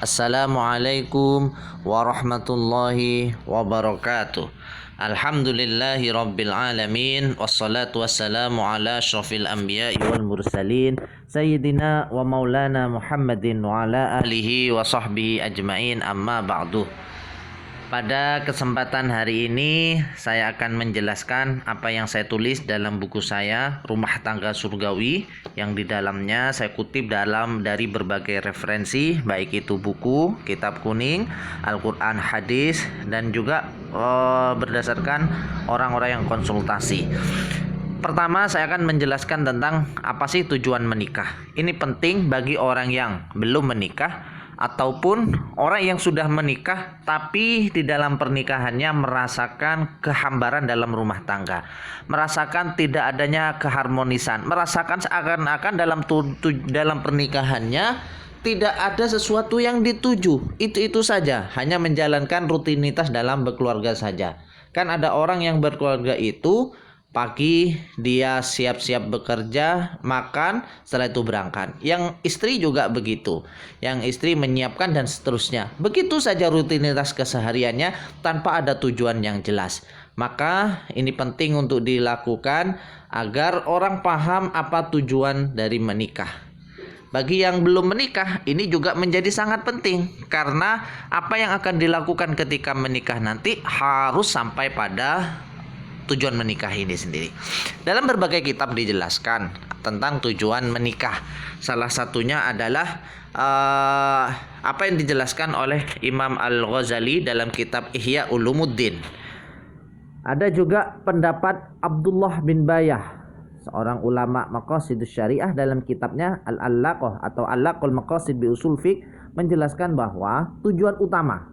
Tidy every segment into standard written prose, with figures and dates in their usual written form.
Assalamualaikum warahmatullahi wabarakatuh. Alhamdulillahi rabbil alamin. Wassalatu wassalamu ala asyrafil anbiya'i wal mursalin Sayyidina wa maulana Muhammadin wa ala alihi wa sahbihi ajmain, amma ba'du. Pada kesempatan hari ini saya akan menjelaskan apa yang saya tulis dalam buku saya Rumah Tangga Surgawi, yang di dalamnya saya kutip dari berbagai referensi, baik itu buku, kitab kuning, Al-Quran, hadis, dan juga berdasarkan orang-orang yang konsultasi. Pertama, saya akan menjelaskan tentang apa sih tujuan menikah. Ini penting bagi orang yang belum menikah ataupun orang yang sudah menikah tapi di dalam pernikahannya merasakan kehambaran dalam rumah tangga, merasakan tidak adanya keharmonisan, merasakan seakan-akan dalam pernikahannya tidak ada sesuatu yang dituju, itu saja, hanya menjalankan rutinitas dalam berkeluarga saja. Kan ada orang yang berkeluarga itu pagi dia siap-siap bekerja, makan, setelah itu berangkat. Yang istri juga begitu. Yang istri menyiapkan dan seterusnya. Begitu saja rutinitas kesehariannya tanpa ada tujuan yang jelas. Maka ini penting untuk dilakukan agar orang paham apa tujuan dari menikah. Bagi yang belum menikah, ini juga menjadi sangat penting, karena apa yang akan dilakukan ketika menikah nanti harus sampai pada tujuan menikah ini sendiri. Dalam berbagai kitab dijelaskan tentang tujuan menikah. Salah satunya adalah apa yang dijelaskan oleh Imam Al-Ghazali dalam kitab Ihya Ulumuddin. Ada juga pendapat Abdullah bin Bayah, seorang ulama maqasidus syariah, dalam kitabnya Al-Allaqah atau Allaqul Maqasid bi Usul Fiqh, menjelaskan bahwa tujuan utama.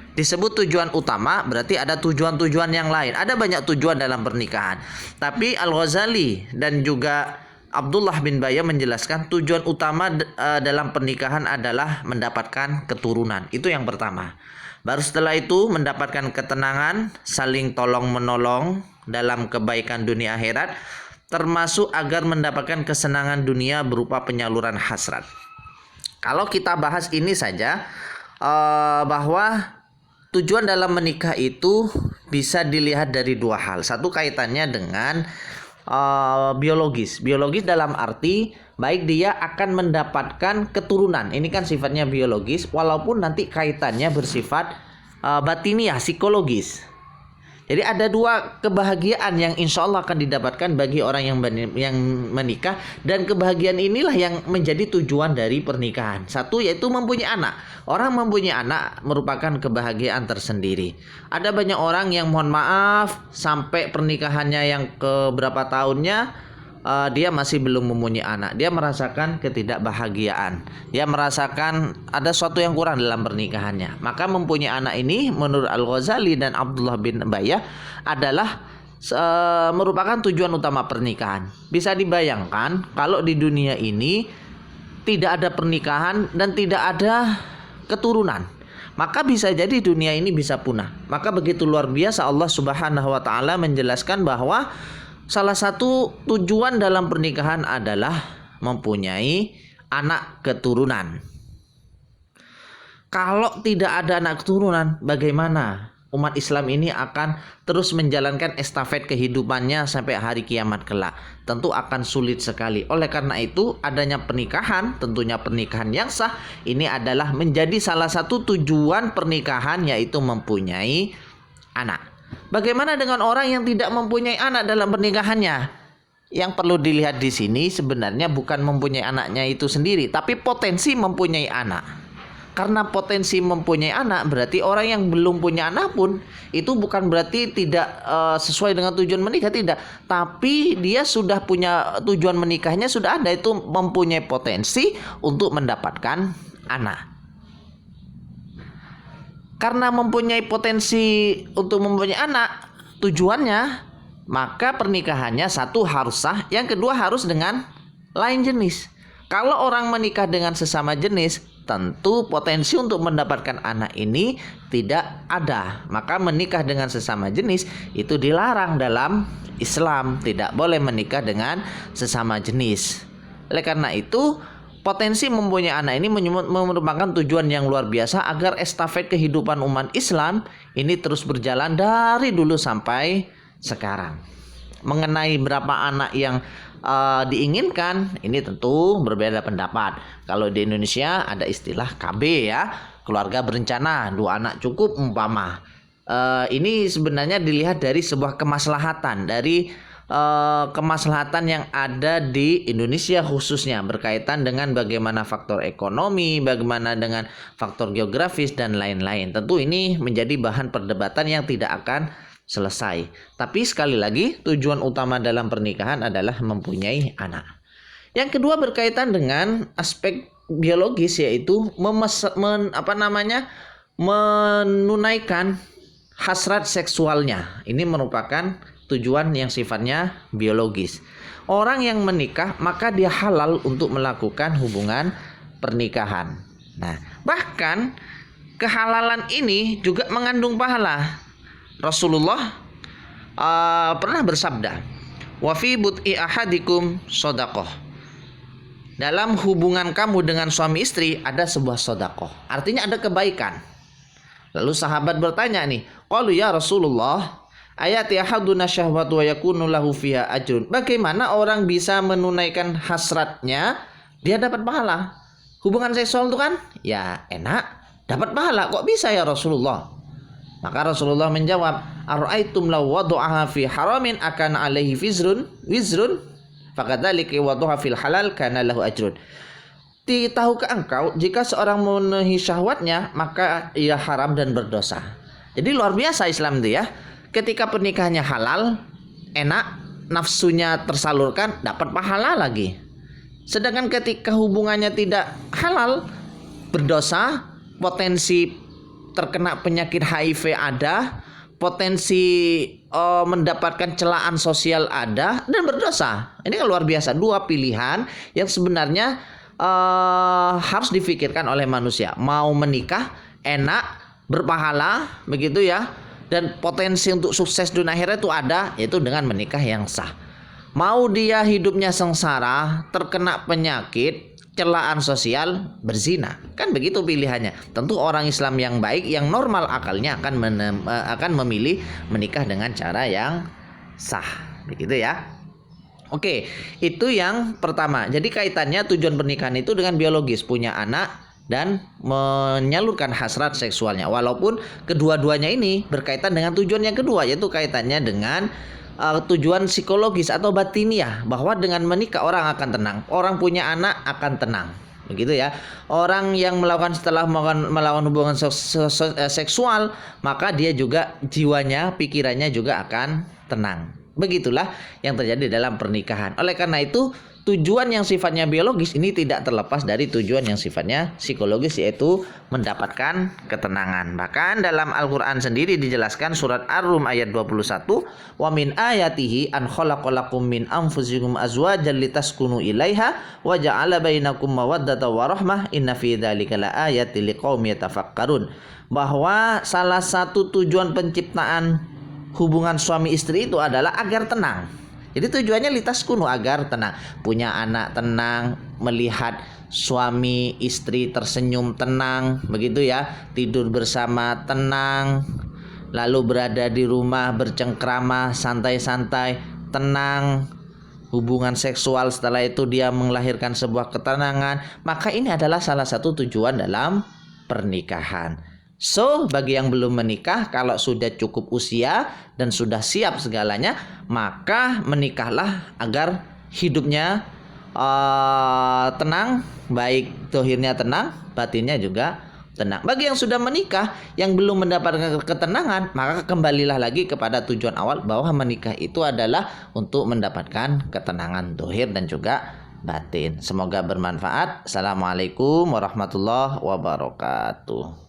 Disebut tujuan utama berarti ada tujuan-tujuan yang lain. Ada banyak tujuan dalam pernikahan. Tapi Al-Ghazali dan juga Abdullah bin Bayah menjelaskan tujuan utama dalam pernikahan adalah mendapatkan keturunan. Itu yang pertama. Baru setelah itu mendapatkan ketenangan, saling tolong-menolong dalam kebaikan dunia akhirat, termasuk agar mendapatkan kesenangan dunia berupa penyaluran hasrat. Kalau kita bahas ini saja, bahwa tujuan dalam menikah itu bisa dilihat dari dua hal. Satu, kaitannya dengan biologis. Biologis dalam arti baik dia akan mendapatkan keturunan. Ini kan sifatnya biologis, walaupun nanti kaitannya bersifat batiniah, psikologis. Jadi ada dua kebahagiaan yang insya Allah akan didapatkan bagi orang yang menikah, dan kebahagiaan inilah yang menjadi tujuan dari pernikahan. Satu, yaitu mempunyai anak. Orang mempunyai anak merupakan kebahagiaan tersendiri. Ada banyak orang yang mohon maaf sampai pernikahannya yang ke berapa tahunnya dia masih belum mempunyai anak. Dia merasakan ketidakbahagiaan. Dia merasakan ada sesuatu yang kurang dalam pernikahannya. Maka mempunyai anak ini menurut Al-Ghazali dan Abdullah bin Bayah adalah merupakan tujuan utama pernikahan. Bisa dibayangkan kalau di dunia ini tidak ada pernikahan dan tidak ada keturunan, maka bisa jadi dunia ini bisa punah. Maka begitu luar biasa Allah Subhanahu wa taala menjelaskan bahwa salah satu tujuan dalam pernikahan adalah mempunyai anak keturunan. Kalau tidak ada anak keturunan, bagaimana umat Islam ini akan terus menjalankan estafet kehidupannya sampai hari kiamat kelak? Tentu akan sulit sekali. Oleh karena itu, adanya pernikahan, tentunya pernikahan yang sah, ini adalah menjadi salah satu tujuan pernikahan, yaitu mempunyai anak. Bagaimana dengan orang yang tidak mempunyai anak dalam pernikahannya? Yang perlu dilihat di sini sebenarnya bukan mempunyai anaknya itu sendiri, tapi potensi mempunyai anak. Karena potensi mempunyai anak berarti orang yang belum punya anak pun itu bukan berarti tidak sesuai dengan tujuan menikah, tidak. Tapi dia sudah punya tujuan menikahnya, sudah ada, itu mempunyai potensi untuk mendapatkan anak. Karena mempunyai potensi untuk mempunyai anak tujuannya, maka pernikahannya satu harus sah, yang kedua harus dengan lain jenis. Kalau orang menikah dengan sesama jenis, tentu potensi untuk mendapatkan anak ini tidak ada. Maka menikah dengan sesama jenis itu dilarang dalam Islam. Tidak boleh menikah dengan sesama jenis. Oleh karena itu, Potensi mempunyai anak ini merupakan tujuan yang luar biasa agar estafet kehidupan umat Islam ini terus berjalan dari dulu sampai sekarang. Mengenai berapa anak yang diinginkan, ini tentu berbeda pendapat. Kalau di Indonesia ada istilah KB ya, keluarga berencana, 2 anak cukup umpama. Ini sebenarnya dilihat dari sebuah kemaslahatan, dari kemaslahatan yang ada di Indonesia khususnya berkaitan dengan bagaimana faktor ekonomi, bagaimana dengan faktor geografis dan lain-lain. Tentu ini menjadi bahan perdebatan yang tidak akan selesai. Tapi sekali lagi tujuan utama dalam pernikahan adalah mempunyai anak. Yang kedua berkaitan dengan aspek biologis, yaitu menunaikan hasrat seksualnya. Ini merupakan tujuan yang sifatnya biologis. Orang yang menikah maka dia halal untuk melakukan hubungan pernikahan. Nah, bahkan kehalalan ini juga mengandung pahala. Rasulullah pernah bersabda, "Wa fi but'i ahadikum shadaqah." Dalam hubungan kamu dengan suami istri ada sebuah sedekah. Artinya ada kebaikan. Lalu sahabat bertanya nih, qalu ya Rasulullah, ayati ahaduna syahwatu wa yakunu lahu fiha ajrun. Bagaimana orang bisa menunaikan hasratnya dia dapat pahala? Hubungan seksual itu kan ya enak, dapat pahala. Kok bisa ya Rasulullah? Maka Rasulullah menjawab, ara'aitum law wada'aha fi haramin akan alaihi wizrun fakadzalika wada'aha fil halal kana lahu ajrun. Tahukah engkau jika seorang memenuhi syahwatnya maka ia haram dan berdosa. Jadi luar biasa Islam itu ya. Ketika pernikahannya halal, enak, nafsunya tersalurkan, dapat pahala lagi. Sedangkan ketika hubungannya tidak halal, berdosa, potensi terkena penyakit HIV ada, potensi mendapatkan celaan sosial ada, dan berdosa. Ini kan luar biasa, 2 pilihan yang sebenarnya harus difikirkan oleh manusia. Mau menikah, enak, berpahala, begitu ya. Dan potensi untuk sukses dunia akhirat itu ada, yaitu dengan menikah yang sah. Mau dia hidupnya sengsara, terkena penyakit, celaan sosial, berzina. Kan begitu pilihannya. Tentu orang Islam yang baik, yang normal akalnya akan memilih menikah dengan cara yang sah. Begitu ya. Oke, itu yang pertama. Jadi kaitannya tujuan pernikahan itu dengan biologis, punya anak dan menyalurkan hasrat seksualnya. Walaupun kedua-duanya ini berkaitan dengan tujuan yang kedua, yaitu kaitannya dengan tujuan psikologis atau batiniah, bahwa dengan menikah orang akan tenang, orang punya anak akan tenang, begitu ya. Orang yang setelah melakukan hubungan seksual, maka dia juga jiwanya, pikirannya juga akan tenang. Begitulah yang terjadi dalam pernikahan. Oleh karena itu tujuan yang sifatnya biologis ini tidak terlepas dari tujuan yang sifatnya psikologis, yaitu mendapatkan ketenangan. Bahkan dalam Al-Quran sendiri dijelaskan surat Ar-Rum ayat 21, wa min ayatihi an khalaqalakum min anfusikum azwajan litaskunu ilaiha wa ja'ala bainakum mawaddatan wa rahmah inna fi dzalika laayatil liqaumin yatafakkarun. Bahwa salah satu tujuan penciptaan hubungan suami istri itu adalah agar tenang. Jadi tujuannya litas kuno, agar tenang, punya anak tenang, melihat suami istri tersenyum tenang, begitu ya, tidur bersama tenang, lalu berada di rumah bercengkrama santai-santai tenang, hubungan seksual setelah itu dia melahirkan sebuah ketenangan. Maka ini adalah salah satu tujuan dalam pernikahan. So, bagi yang belum menikah, kalau sudah cukup usia dan sudah siap segalanya, maka menikahlah agar hidupnya tenang, baik zahirnya tenang, batinnya juga tenang. Bagi yang sudah menikah, yang belum mendapatkan ketenangan, maka kembalilah lagi kepada tujuan awal, bahwa menikah itu adalah untuk mendapatkan ketenangan zahir dan juga batin. Semoga bermanfaat. Assalamualaikum warahmatullahi wabarakatuh.